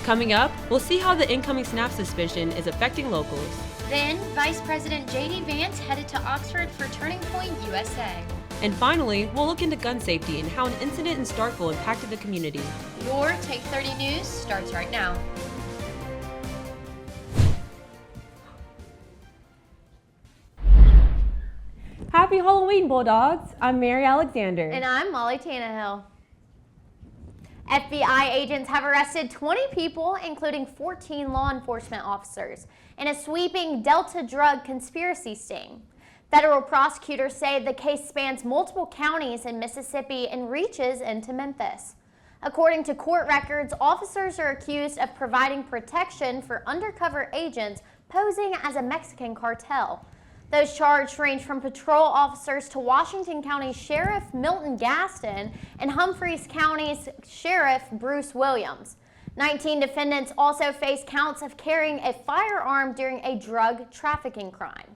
Coming up, we'll see how the incoming SNAP suspension is affecting locals. Then, Vice President J.D. Vance headed to Oxford for Turning Point USA. And finally, we'll look into gun safety and how an incident in Starkville impacted the community. Your Take 30 News starts right now. Happy Halloween, Bulldogs! I'm Mary Alexander. And I'm Molly Tannehill. FBI agents have arrested 20 people, including 14 law enforcement officers, in a sweeping Delta drug conspiracy sting. Federal prosecutors say the case spans multiple counties in Mississippi and reaches into Memphis. According to court records, officers are accused of providing protection for undercover agents posing as a Mexican cartel. Those charged range from patrol officers to Washington County Sheriff Milton Gaston and Humphreys County's Sheriff Bruce Williams. 19 defendants also face counts of carrying a firearm during a drug trafficking crime.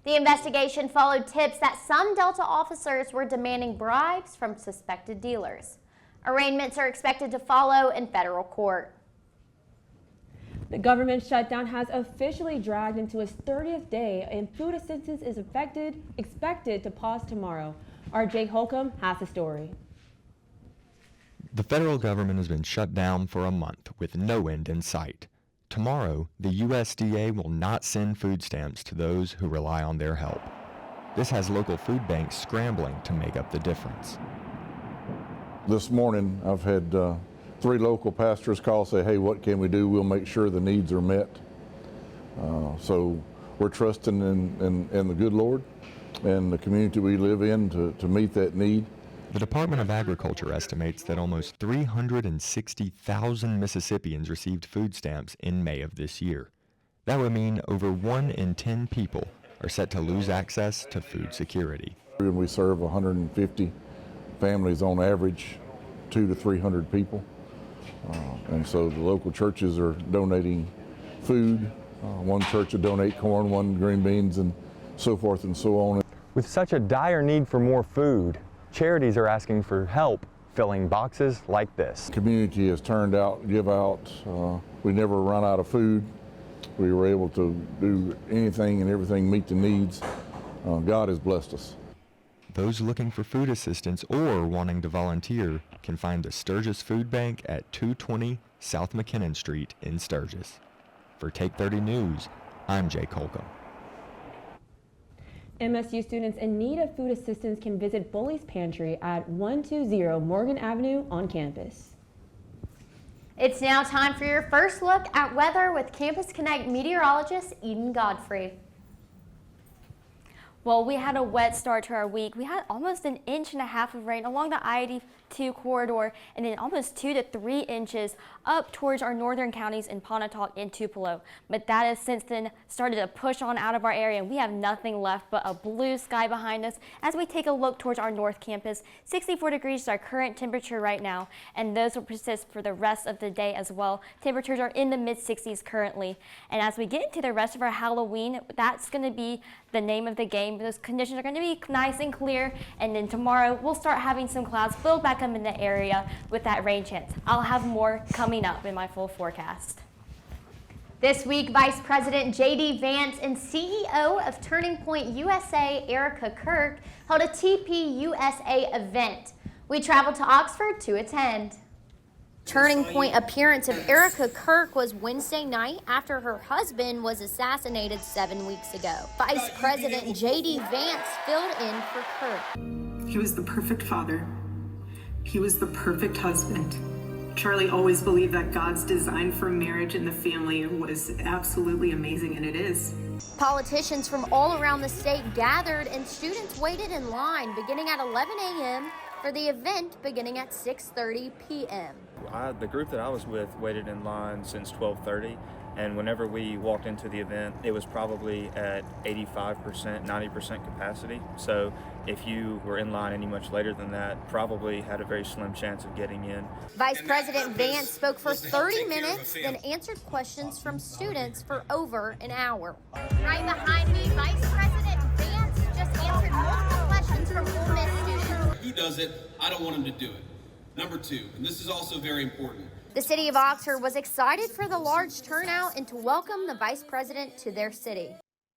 The investigation followed tips that some Delta officers were demanding bribes from suspected dealers. Arraignments are expected to follow in federal court. The government shutdown has officially dragged into its 30th day, and food assistance is expected to pause tomorrow. Our Jake Holcomb has the story. The federal government has been shut down for a month with no end in sight. Tomorrow, the USDA will not send food stamps to those who rely on their help. This has local food banks scrambling to make up the difference. This morning, I've had 3 local pastors call, say, hey, what can we do? We'll make sure the needs are met. So we're trusting in the good Lord and the community we live in to meet that need. The Department of Agriculture estimates that almost 360,000 Mississippians received food stamps in May of this year. That would mean over 1 in 10 people are set to lose access to food security. We serve 150 families on average, 200 to 300 people. And so the local churches are donating food. One church will donate corn, one green beans, and so forth and so on. With such a dire need for more food, charities are asking for help filling boxes like this. The community has turned out, give out. We never run out of food. We were able to do anything and everything, meet the needs. God has blessed us. Those looking for food assistance or wanting to volunteer can find the Sturgis Food Bank at 220 South McKinnon Street in Sturgis. For Take 30 News, I'm Jake Holcomb. MSU students in need of food assistance can visit Bully's Pantry at 120 Morgan Avenue on campus. It's now time for your first look at weather with Campus Connect meteorologist Eden Godfrey. Well, we had a wet start to our week. We had almost 1.5 inches of rain along the I-82 corridor, and then almost 2 to 3 inches up towards our northern counties in Pontotoc and Tupelo. But that has since then started to push on out of our area, and we have nothing left but a blue sky behind us as we take a look towards our north campus. 64 degrees is our current temperature right now, and those will persist for the rest of the day as well. Temperatures are in the mid-60s currently. And as we get into the rest of our Halloween, that's going to be the name of the game. Those conditions are going to be nice and clear, and then tomorrow we'll start having some clouds build back up in the area with that rain chance. I'll have more coming up in my full forecast. This week, Vice President J.D. Vance and CEO of Turning Point USA, Erica Kirk, held a TPUSA event. We traveled to Oxford to attend. Turning Point appearance of Erica Kirk was Wednesday night after her husband was assassinated 7 weeks ago. Vice President J.D. Vance filled in for Kirk. He was the perfect father. He was the perfect husband. Charlie always believed that God's design for marriage and the family was absolutely amazing, and it is. Politicians from all around the state gathered, and students waited in line beginning at 11 a.m. for the event beginning at 6:30 p.m. The group that I was with waited in line since 12:30, and whenever we walked into the event, it was probably at 85%, 90% capacity. So if you were in line any much later than that, probably had a very slim chance of getting in. Vice President Vance spoke for 30 minutes, then answered questions from students for over an hour. Right behind me, Vice President Vance just answered multiple questions from Ole Miss students. Who does it? I don't want him to do it. Number 2, and this is also very important. The city of Oxford was excited for the large turnout and to welcome the vice president to their city.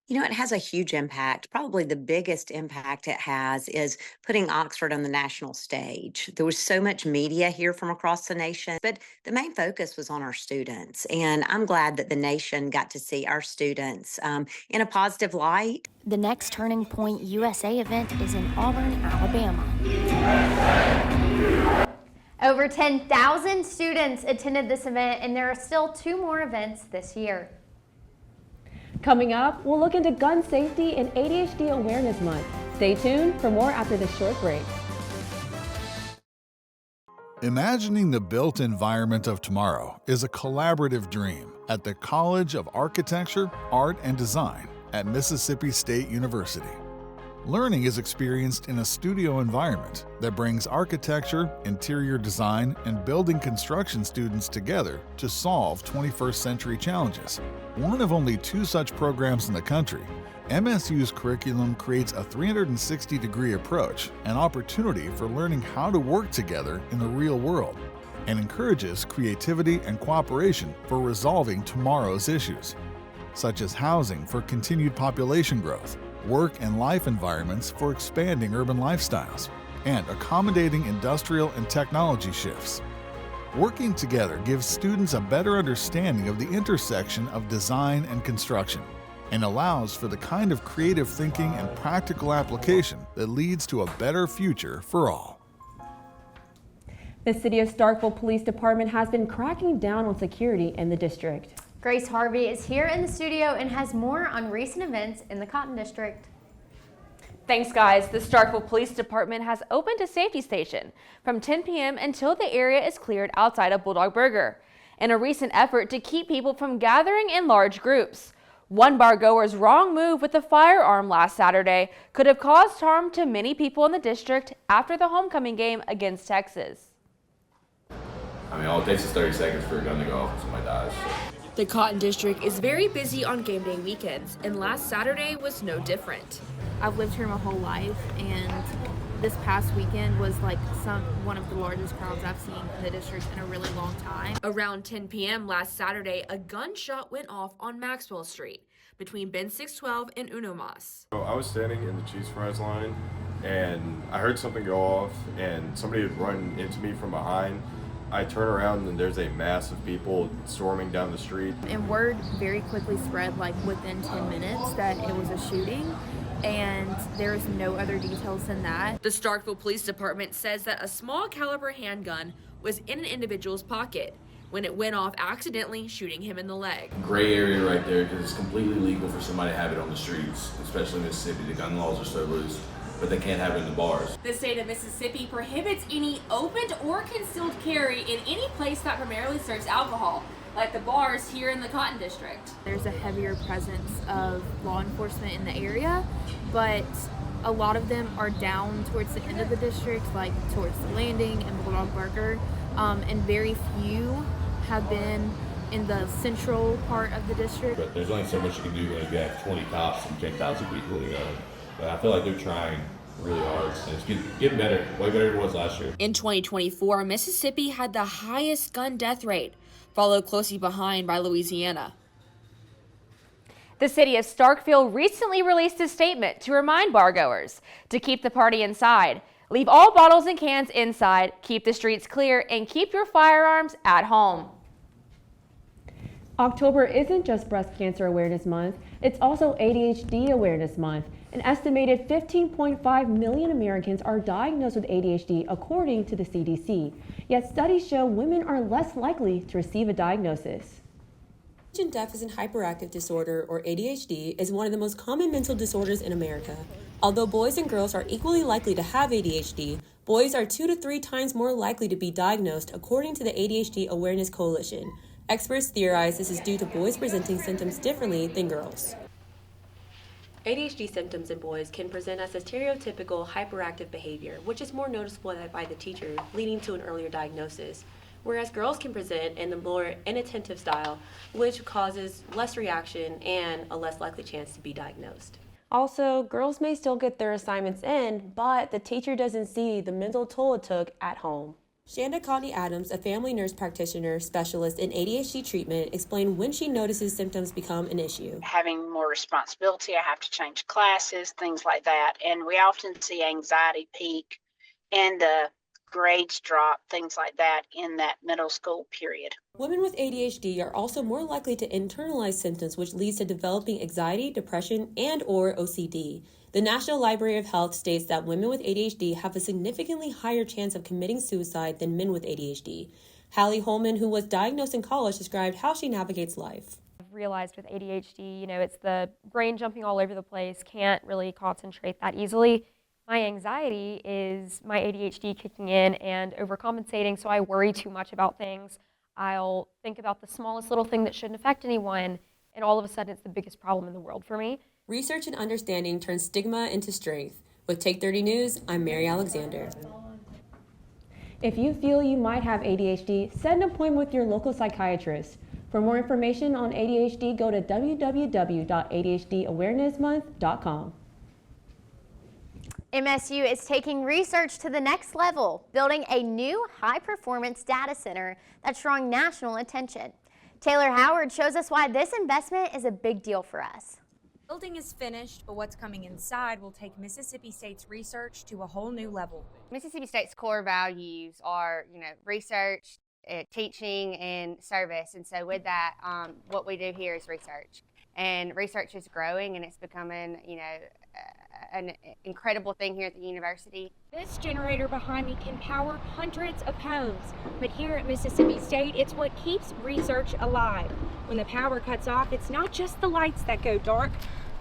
You know, it has a huge impact. Probably the biggest impact it has is putting Oxford on the national stage. There was so much media here from across the nation, but the main focus was on our students. And I'm glad that the nation got to see our students in a positive light. The next Turning Point USA event is in Auburn, Alabama. Over 10,000 students attended this event, and there are still 2 more events this year. Coming up, we'll look into gun safety and ADHD Awareness Month. Stay tuned for more after this short break. Imagining the built environment of tomorrow is a collaborative dream at the College of Architecture, Art, and Design at Mississippi State University. Learning is experienced in a studio environment that brings architecture, interior design, and building construction students together to solve 21st century challenges. One of only 2 such programs in the country, MSU's curriculum creates a 360-degree approach, an opportunity for learning how to work together in the real world, and encourages creativity and cooperation for resolving tomorrow's issues, such as housing for continued population growth, work and life environments for expanding urban lifestyles, and accommodating industrial and technology shifts. Working together gives students a better understanding of the intersection of design and construction and allows for the kind of creative thinking and practical application that leads to a better future for all. The City of Starkville Police Department has been cracking down on security in the district. Grace Harvey is here in the studio and has more on recent events in the Cotton District. Thanks, guys. The Starkville Police Department has opened a safety station from 10 p.m. until the area is cleared outside of Bulldog Burger, in a recent effort to keep people from gathering in large groups. One bar goer's wrong move with a firearm last Saturday could have caused harm to many people in the district after the homecoming game against Texas. I mean, all it takes is 30 seconds for a gun to go off and somebody dies. The Cotton District is very busy on game day weekends, and last Saturday was no different. I've lived here my whole life, and this past weekend was like one of the largest crowds I've seen in the district in a really long time. Around 10 p.m. last Saturday, a gunshot went off on Maxwell Street between Ben 612 and Uno Mas. So I was standing in the cheese fries line, and I heard something go off, and somebody had run into me from behind. I turn around and there's a mass of people storming down the street. And word very quickly spread, like within 10 minutes, that it was a shooting, and there's no other details than that. The Starkville Police Department says that a small caliber handgun was in an individual's pocket when it went off, accidentally shooting him in the leg. Gray area right there, because it's completely legal for somebody to have it on the streets, especially in Mississippi. The gun laws are so loose, but they can't have it in the bars. The state of Mississippi prohibits any opened or concealed carry in any place that primarily serves alcohol, like the bars here in the Cotton District. There's a heavier presence of law enforcement in the area, but a lot of them are down towards the end of the district, like towards the Landing and Bulldog Burger, and very few have been in the central part of the district. But there's only so much you can do when you have 20 cops and 10,000 people, you know. But I feel like they're trying really hard, and it's getting better, way better than it was last year. In 2024, Mississippi had the highest gun death rate, followed closely behind by Louisiana. The city of Starkville recently released a statement to remind bargoers to keep the party inside, leave all bottles and cans inside, keep the streets clear, and keep your firearms at home. October isn't just Breast Cancer Awareness Month, it's also ADHD Awareness Month. An estimated 15.5 million Americans are diagnosed with ADHD according to the CDC. Yet studies show women are less likely to receive a diagnosis. Attention Deficit Hyperactive Disorder, or ADHD, is one of the most common mental disorders in America. Although boys and girls are equally likely to have ADHD, boys are 2 to 3 times more likely to be diagnosed according to the ADHD Awareness Coalition. Experts theorize this is due to boys presenting symptoms differently than girls. ADHD symptoms in boys can present as a stereotypical hyperactive behavior, which is more noticeable by the teacher, leading to an earlier diagnosis, whereas girls can present in the more inattentive style, which causes less reaction and a less likely chance to be diagnosed. Also, girls may still get their assignments in, but the teacher doesn't see the mental toll it took at home. Shanda Connie Adams, a family nurse practitioner specialist in ADHD treatment, explained when she notices symptoms become an issue. Having more responsibility, I have to change classes, things like that. And we often see anxiety peak and the grades drop, things like that in that middle school period. Women with ADHD are also more likely to internalize symptoms, which leads to developing anxiety, depression, and/or OCD. The National Library of Health states that women with ADHD have a significantly higher chance of committing suicide than men with ADHD. Hallie Holman, who was diagnosed in college, described how she navigates life. I've realized with ADHD, it's the brain jumping all over the place, can't really concentrate that easily. My anxiety is my ADHD kicking in and overcompensating, so I worry too much about things. I'll think about the smallest little thing that shouldn't affect anyone, and all of a sudden it's the biggest problem in the world for me. Research and understanding turns stigma into strength. With Take 30 News, I'm Mary Alexander. If you feel you might have ADHD, set an appointment with your local psychiatrist. For more information on ADHD, go to www.adhdawarenessmonth.com. MSU is taking research to the next level, building a new high-performance data center that's drawing national attention. Taylor Howard shows us why this investment is a big deal for us. The building is finished, but what's coming inside will take Mississippi State's research to a whole new level. Mississippi State's core values are, research, teaching, and service. And so with that, what we do here is research. And research is growing, and it's becoming, an incredible thing here at the university. This generator behind me can power hundreds of homes, but here at Mississippi State, it's what keeps research alive. When the power cuts off, it's not just the lights that go dark.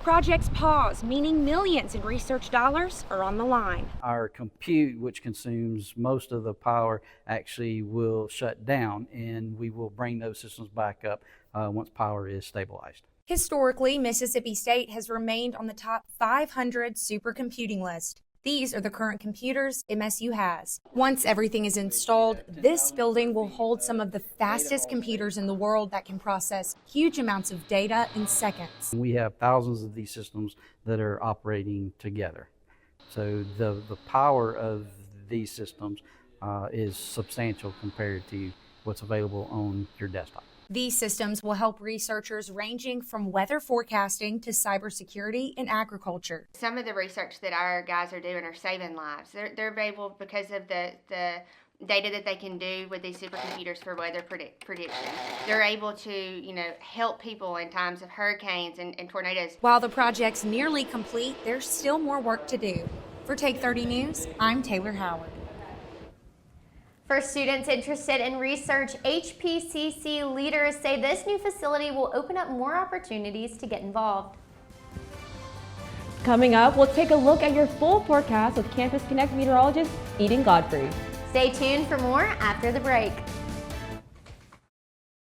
Projects pause, meaning millions in research dollars are on the line. Our compute, which consumes most of the power, actually will shut down, and we will bring those systems back up once power is stabilized. Historically, Mississippi State has remained on the top 500 supercomputing list. These are the current computers MSU has. Once everything is installed, this building will hold some of the fastest computers in the world that can process huge amounts of data in seconds. We have thousands of these systems that are operating together. So the power of these systems is substantial compared to what's available on your desktop. These systems will help researchers ranging from weather forecasting to cybersecurity and agriculture. Some of the research that our guys are doing are saving lives. They're able, because of the data that they can do with these supercomputers for weather prediction. They're able to, help people in times of hurricanes and tornadoes. While the project's nearly complete, there's still more work to do. For Take 30 News, I'm Taylor Howard. For students interested in research, HPCC leaders say this new facility will open up more opportunities to get involved. Coming up, we'll take a look at your full forecast with Campus Connect meteorologist Eden Godfrey. Stay tuned for more after the break.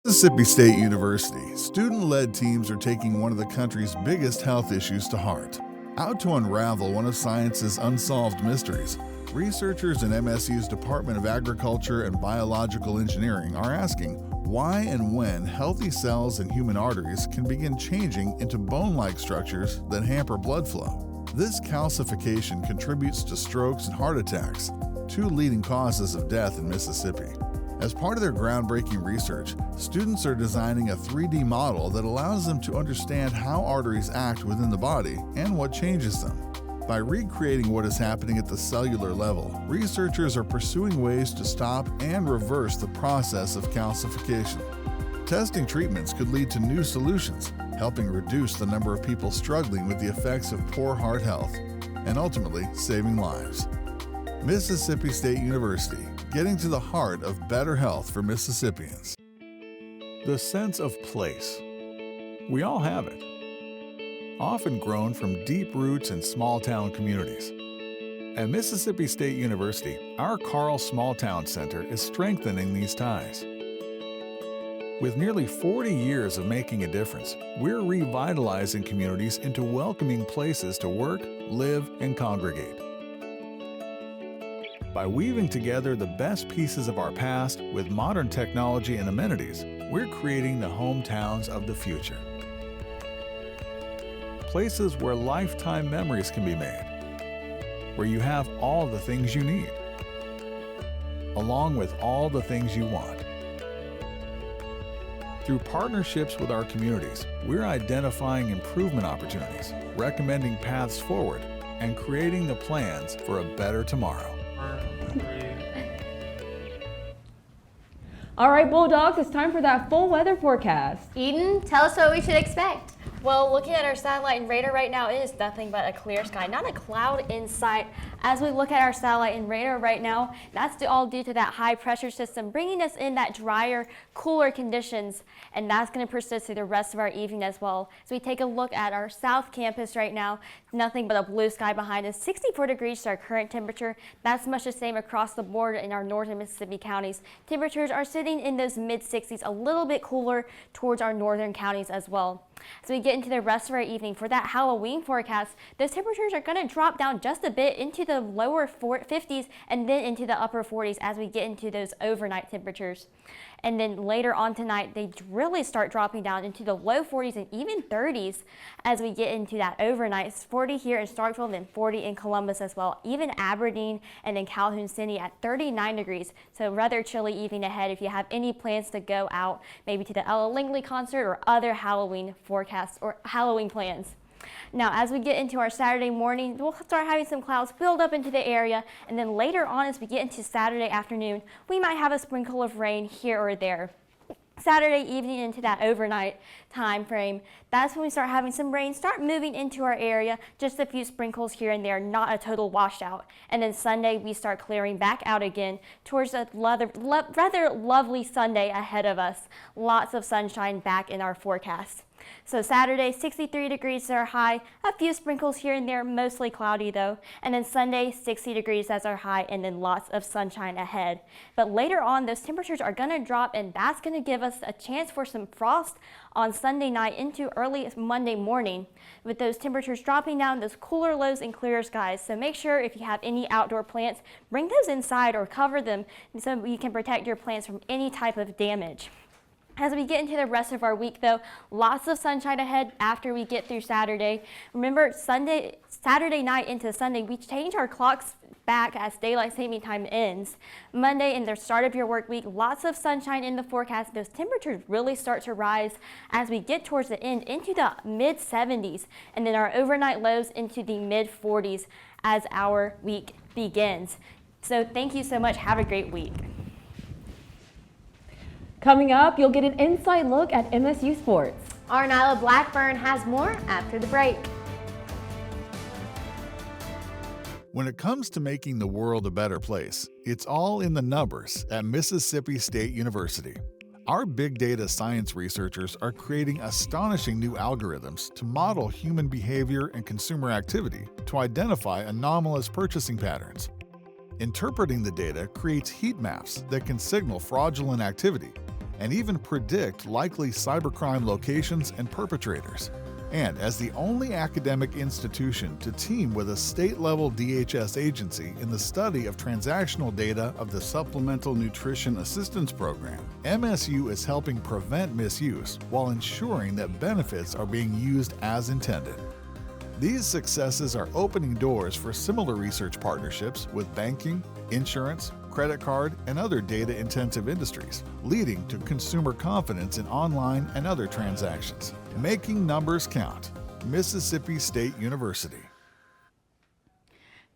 Mississippi State University, student-led teams are taking one of the country's biggest health issues to heart. Out to unravel one of science's unsolved mysteries, researchers in MSU's Department of Agriculture and Biological Engineering are asking why and when healthy cells in human arteries can begin changing into bone-like structures that hamper blood flow. This calcification contributes to strokes and heart attacks, two leading causes of death in Mississippi. As part of their groundbreaking research, students are designing a 3D model that allows them to understand how arteries act within the body and what changes them. By recreating what is happening at the cellular level, researchers are pursuing ways to stop and reverse the process of calcification. Testing treatments could lead to new solutions, helping reduce the number of people struggling with the effects of poor heart health, and ultimately saving lives. Mississippi State University, getting to the heart of better health for Mississippians. The sense of place. We all have it. Often grown from deep roots in small-town communities. At Mississippi State University, our Carl Small Town Center is strengthening these ties. With nearly 40 years of making a difference, we're revitalizing communities into welcoming places to work, live, and congregate. By weaving together the best pieces of our past with modern technology and amenities, we're creating the hometowns of the future. Places where lifetime memories can be made, where you have all the things you need. along with all the things you want. Through partnerships with our communities, we're identifying improvement opportunities, recommending paths forward, and creating the plans for a better tomorrow. All right, Bulldogs, it's time for that full weather forecast. Eden, tell us what we should expect. Well, looking at our satellite and radar right now, it is nothing but a clear sky, not a cloud in sight. As we look at our satellite and radar right now, that's all due to that high pressure system bringing us in that drier, cooler conditions, and that's going to persist through the rest of our evening as well. So we take a look at our south campus right now, nothing but a blue sky behind us, 64 degrees to our current temperature. That's much the same across the board in our northern Mississippi counties. Temperatures are sitting in those mid-60s, a little bit cooler towards our northern counties as well. As we get into the rest of our evening for that Halloween forecast, those temperatures are going to drop down just a bit into the lower 50s and then into the upper 40s as we get into those overnight temperatures. And then later on tonight, they really start dropping down into the low 40s and even 30s as we get into that overnight. It's 40 here in Starkville and then 40 in Columbus as well. Even Aberdeen and then Calhoun City at 39 degrees. So rather chilly evening ahead if you have any plans to go out, maybe to the Ella Langley concert or other Halloween forecasts or Halloween plans. Now, as we get into our Saturday morning, we'll start having some clouds build up into the area, and then later on as we get into Saturday afternoon, we might have a sprinkle of rain here or there. Saturday evening into that overnight time frame, that's when we start having some rain start moving into our area, just a few sprinkles here and there, not a total washout. And then Sunday we start clearing back out again towards a rather lovely Sunday ahead of us. Lots of sunshine back in our forecast. So Saturday, 63 degrees is our high, a few sprinkles here and there, mostly cloudy though. And then Sunday, 60 degrees as our high, and then lots of sunshine ahead. But later on, those temperatures are going to drop, and that's going to give us a chance for some frost on Sunday night into early Monday morning. With those temperatures dropping down, those cooler lows and clearer skies. So make sure if you have any outdoor plants, bring those inside or cover them so you can protect your plants from any type of damage. As we get into the rest of our week though, lots of sunshine ahead after we get through Saturday. Remember, Saturday night into Sunday, we change our clocks back as daylight saving time ends. Monday and the start of your work week, lots of sunshine in the forecast. Those temperatures really start to rise as we get towards the end into the mid 70s, and then our overnight lows into the mid 40s as our week begins. So thank you so much. Have a great week. Coming up, you'll get an inside look at MSU sports. Our Nyla Blackburn has more after the break. When it comes to making the world a better place, it's all in the numbers at Mississippi State University. Our big data science researchers are creating astonishing new algorithms to model human behavior and consumer activity to identify anomalous purchasing patterns. Interpreting the data creates heat maps that can signal fraudulent activity and even predict likely cybercrime locations and perpetrators. And as the only academic institution to team with a state-level DHS agency in the study of transactional data of the Supplemental Nutrition Assistance Program, MSU is helping prevent misuse while ensuring that benefits are being used as intended. These successes are opening doors for similar research partnerships with banking, insurance, credit card, and other data-intensive industries, leading to consumer confidence in online and other transactions. Making numbers count. Mississippi State University.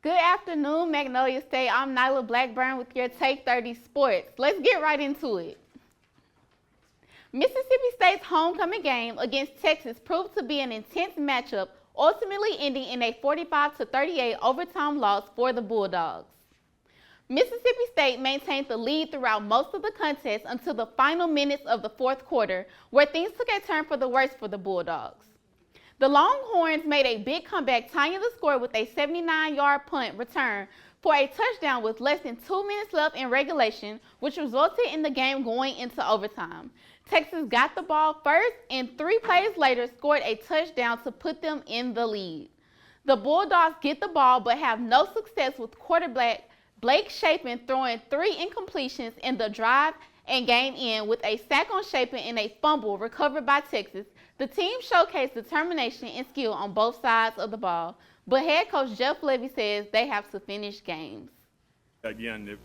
Good afternoon, Magnolia State. I'm Nyla Blackburn with your Take 30 Sports. Let's get right into it. Mississippi State's homecoming game against Texas proved to be an intense matchup, ultimately ending in a 45-38 overtime loss for the Bulldogs. Mississippi State maintained the lead throughout most of the contest until the final minutes of the fourth quarter, where things took a turn for the worse for the Bulldogs. The Longhorns made a big comeback, tying the score with a 79-yard punt return for a touchdown with less than 2 minutes left in regulation, which resulted in the game going into overtime. Texas got the ball first and 3 plays later scored a touchdown to put them in the lead. The Bulldogs get the ball but have no success with quarterback Blake Shapen throwing 3 incompletions in the drive and game end with a sack on Shapen and a fumble recovered by Texas. The team showcased determination and skill on both sides of the ball, but head coach Jeff Levy says they have to finish games. Again,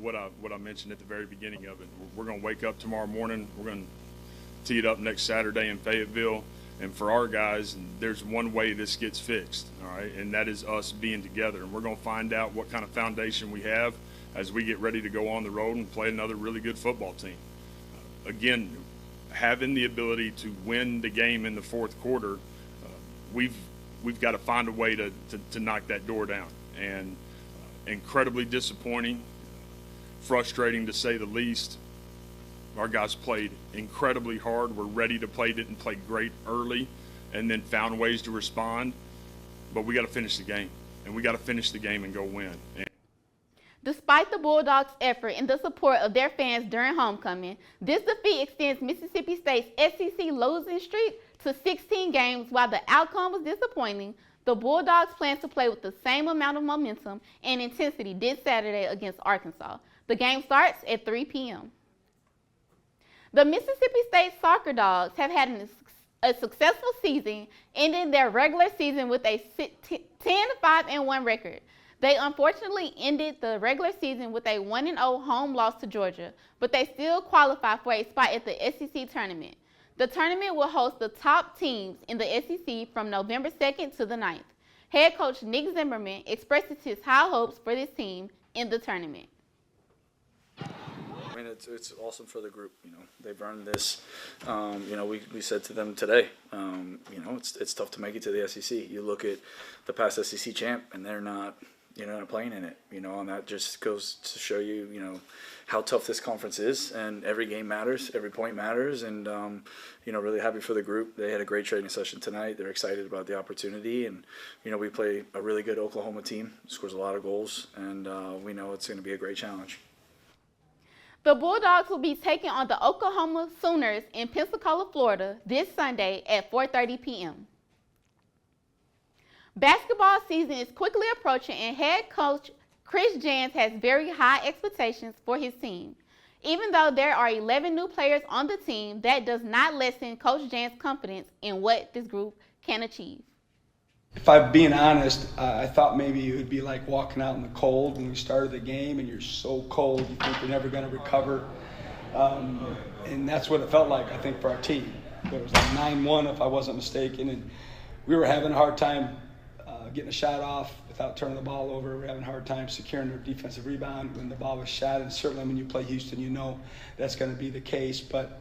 what I mentioned at the very beginning of it. We're going to wake up tomorrow morning. We're going to tee it up next Saturday in Fayetteville. And for our guys, there's one way this gets fixed, all right, and that is us being together. And we're going to find out what kind of foundation we have as we get ready to go on the road and play another really good football team. Again, having the ability to win the game in the fourth quarter, we've got to find a way to knock that door down. And incredibly disappointing, frustrating to say the least. Our guys played incredibly hard. We're ready to play, didn't play great early, and then found ways to respond. But we got to finish the game, and we got to finish the game and go win. Despite the Bulldogs' effort and the support of their fans during homecoming, this defeat extends Mississippi State's SEC losing streak to 16 games. While the outcome was disappointing, the Bulldogs plan to play with the same amount of momentum and intensity this Saturday against Arkansas. The game starts at 3 p.m. The Mississippi State Soccer Dogs have had a successful season, ending their regular season with a 10-5-1 record. They unfortunately ended the regular season with a 1-0 home loss to Georgia, but they still qualify for a spot at the SEC tournament. The tournament will host the top teams in the SEC from November 2nd to the 9th. Head coach Nick Zimmerman expressed his high hopes for this team in the tournament. I mean, it's awesome for the group. You know, they've earned this. You know, we said to them today, you know, it's tough to make it to the SEC. You look at the past SEC champ, and they're not playing in it. You know, and that just goes to show you, you know, how tough this conference is. And every game matters, every point matters. And you know, really happy for the group. They had a great training session tonight. They're excited about the opportunity. And you know, we play a really good Oklahoma team. Scores a lot of goals, and we know it's going to be a great challenge. The Bulldogs will be taking on the Oklahoma Sooners in Pensacola, Florida this Sunday at 4:30 p.m. Basketball season is quickly approaching, and head coach Chris Jans has very high expectations for his team. Even though there are 11 new players on the team, that does not lessen Coach Jans' confidence in what this group can achieve. If I'm being honest, I thought maybe it would be like walking out in the cold when we started the game, and you're so cold, you think you're never going to recover. And that's what it felt like, I think, for our team. It was like 9-1, if I wasn't mistaken, and we were having a hard time getting a shot off without turning the ball over. We were having a hard time securing their defensive rebound when the ball was shot, and certainly when you play Houston, you know that's going to be the case. But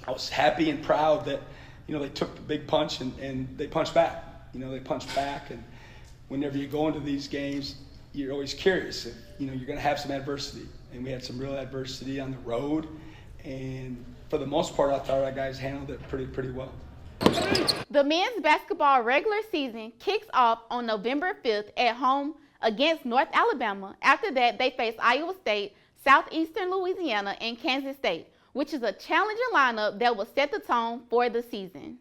I was happy and proud that, you know, they took the big punch and they punched back. You know, they punch back, and whenever you go into these games, you're always curious. You know, you're going to have some adversity, and we had some real adversity on the road. And for the most part, I thought our guys handled it pretty well. The men's basketball regular season kicks off on November 5th at home against North Alabama. After that, they face Iowa State, Southeastern Louisiana, and Kansas State, which is a challenging lineup that will set the tone for the season.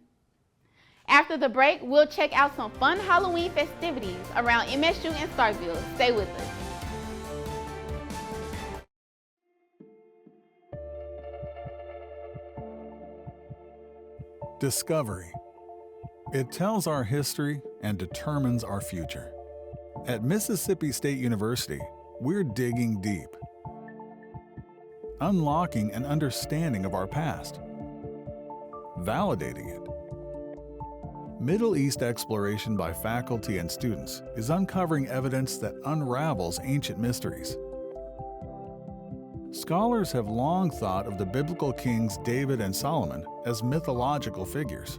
After the break, we'll check out some fun Halloween festivities around MSU and Starkville. Stay with us. Discovery. It tells our history and determines our future. At Mississippi State University, we're digging deep, unlocking an understanding of our past, validating it. Middle East exploration by faculty and students is uncovering evidence that unravels ancient mysteries. Scholars have long thought of the biblical kings David and Solomon as mythological figures.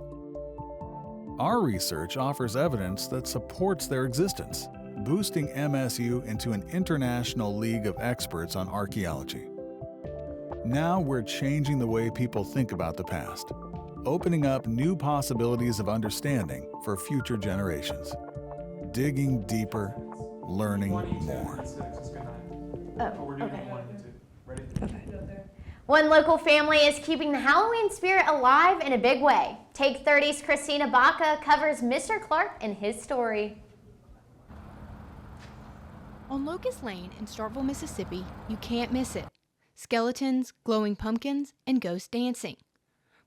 Our research offers evidence that supports their existence, boosting MSU into an international league of experts on archaeology. Now we're changing the way people think about the past, opening up new possibilities of understanding for future generations. Digging deeper, learning more. Oh, okay. One local family is keeping the Halloween spirit alive in a big way. Take 30's Kristina Baca covers Mr. Clark and his story. On Locust Lane in Starkville, Mississippi, you can't miss it. Skeletons, glowing pumpkins, and ghost dancing.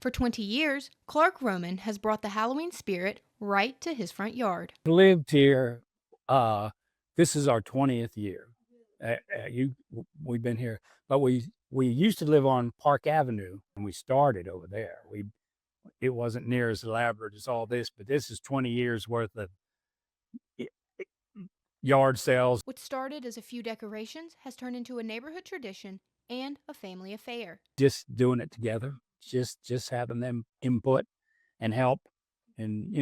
For 20 years, Clark Roman has brought the Halloween spirit right to his front yard. Lived here, this is our 20th year. We've been here, but we used to live on Park Avenue, and we started over there. It wasn't near as elaborate as all this, but this is 20 years worth of yard sales. What started as a few decorations has turned into a neighborhood tradition and a family affair. Just doing it together, just having them input and help, and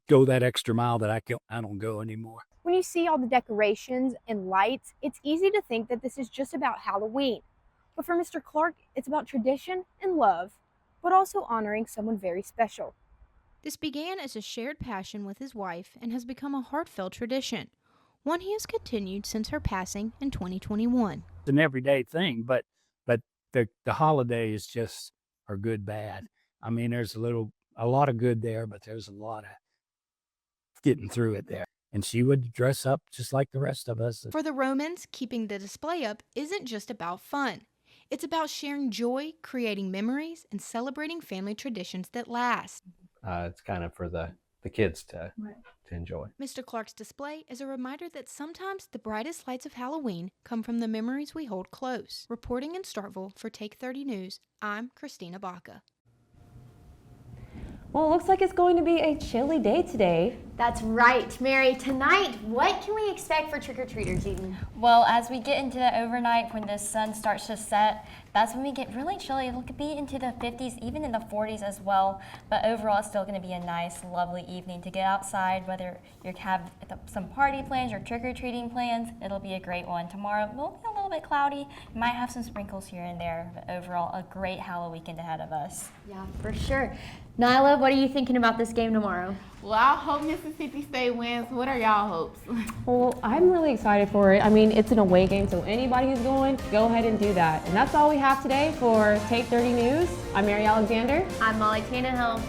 go that extra mile that I don't go anymore. When you see all the decorations and lights, it's easy to think that this is just about Halloween. But for Mr. Clark, it's about tradition and love, but also honoring someone very special. This began as a shared passion with his wife and has become a heartfelt tradition, one he has continued since her passing in 2021. It's an everyday thing, but the holidays just are good, bad. I mean, there's a lot of good there, but there's a lot of getting through it there. And she would dress up just like the rest of us. For the Romans, keeping the display up isn't just about fun. It's about sharing joy, creating memories, and celebrating family traditions that last. It's kind of for the kids to enjoy. Mr. Clark's display is a reminder that sometimes the brightest lights of Halloween come from the memories we hold close. Reporting in Starkville for Take 30 News, I'm Kristina Baca. Well, it looks like it's going to be a chilly day today. That's right, Mary. Tonight, what can we expect for trick-or-treaters eating? Well, as we get into the overnight, when the sun starts to set, that's when we get really chilly. It could be into the 50s, even in the 40s as well. But overall, it's still going to be a nice, lovely evening to get outside, whether you have some party plans or trick-or-treating plans. It'll be a great one. Tomorrow will be a little bit cloudy. You might have some sprinkles here and there, but overall, a great Halloween weekend ahead of us. Yeah, for sure. Nyla, what are you thinking about this game tomorrow? Well, I hope Mississippi State wins. What are y'all hopes? Well, I'm really excited for it. I mean, it's an away game, so anybody who's going, go ahead and do that. And that's all we have today for Take 30 News. I'm Mary Alexander. I'm Molly Tannehill.